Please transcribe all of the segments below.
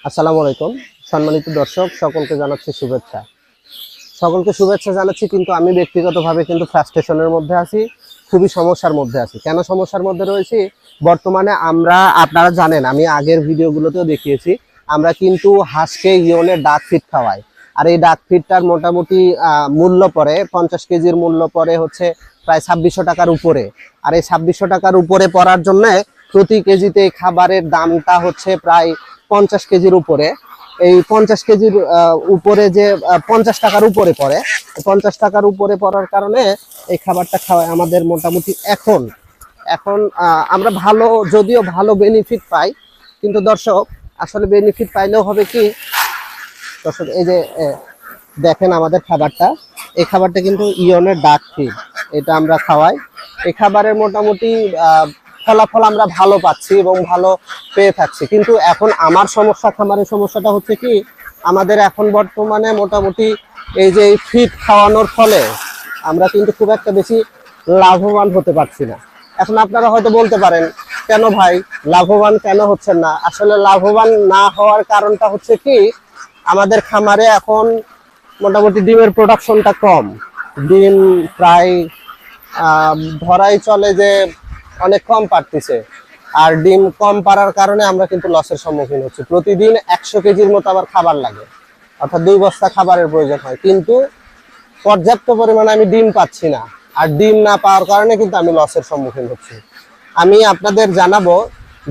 আসসালামু আলাইকুম সম্মানিত দর্শক সকলকে জানাচ্ছি শুভেচ্ছা জানাচ্ছি। কিন্তু আমি ব্যক্তিগতভাবে কিন্তু ফ্রাস্ট্রেশনের মধ্যে আছি, খুবই সমস্যার মধ্যে আছি। কেন সমস্যার মধ্যে রয়েছি? বর্তমানে আপনারা জানেন, আমি আগের ভিডিওগুলোতেও দেখিয়েছি, আমরা কিন্তু হাঁসকে ইয়নের ডাক ফিড খাওয়াই। আর এই ডাক ফিডটার মোটামুটি মূল্য পড়ে 50 কেজির মূল্য পড়ে হচ্ছে প্রায় 2600 টাকার উপরে। আর এই 2600 টাকার উপরে পড়ার জন্য প্রতি কেজিতে খাবারের দামটা হচ্ছে প্রায় 50 কেজির উপরে। এই 50 কেজির উপরে যে 50 টাকার উপরে পড়ে, 50 টাকার উপরে পড়ার কারণে এই খাবারটা খাওয়ায় আমাদের মোটামুটি এখন এখন আমরা যদিও ভালো বেনিফিট পাই, কিন্তু দর্শক আসলে বেনিফিট পাইলেও হবে কি দর্শক, এই যে দেখেন আমাদের খাবারটা, এই খাবারটা কিন্তু ইয়নের ডাক ফিড, এটা আমরা খাওয়াই। এই খাবারের মোটামুটি ফলাফল আমরা ভালো পাচ্ছি এবং ভালো পেয়ে থাকছি। কিন্তু এখন আমার খামারের সমস্যাটা হচ্ছে কি, আমাদের এখন বর্তমানে মোটামুটি এই যে ফিড খাওয়ানোর ফলে আমরা কিন্তু খুব একটা বেশি লাভবান হতে পারছি না। এখন আপনারা হয়তো বলতে পারেন, কেন ভাই লাভবান কেন হচ্ছেন না? আসলে লাভবান না হওয়ার কারণটা হচ্ছে কি, আমাদের খামারে এখন মোটামুটি ডিমের প্রোডাকশনটা কম। ডিম প্রায় ধরাই চলে যে অনেক কম পারতেছে। আর ডিম কম পারার কারণে আমরা কিন্তু লসের সম্মুখীন হচ্ছি। প্রতিদিন 100 কেজির মতো আবার খাবার লাগে, অর্থাৎ 2 বস্তা খাবারের প্রয়োজন হয়, কিন্তু পর্যাপ্ত পরিমাণে আমি ডিম পাচ্ছি না। আর ডিম না পাওয়ার কারণে কিন্তু আমি লসের সম্মুখীন হচ্ছি। আমি আপনাদের জানাবো,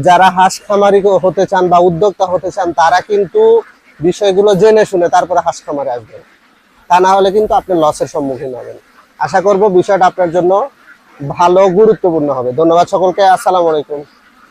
যারা হাঁস খামারি হতে চান বা উদ্যোক্তা হতে চান, তারা কিন্তু বিষয়গুলো জেনে শুনে তারপরে হাঁস খামারে আসবেন। তা না হলে কিন্তু আপনি লসের সম্মুখীন হবেন। আশা করব বিষয়টা আপনার জন্য ভালো গুরুত্বপূর্ণ হবে। ধন্যবাদ সকলকে। আসসালামু আলাইকুম।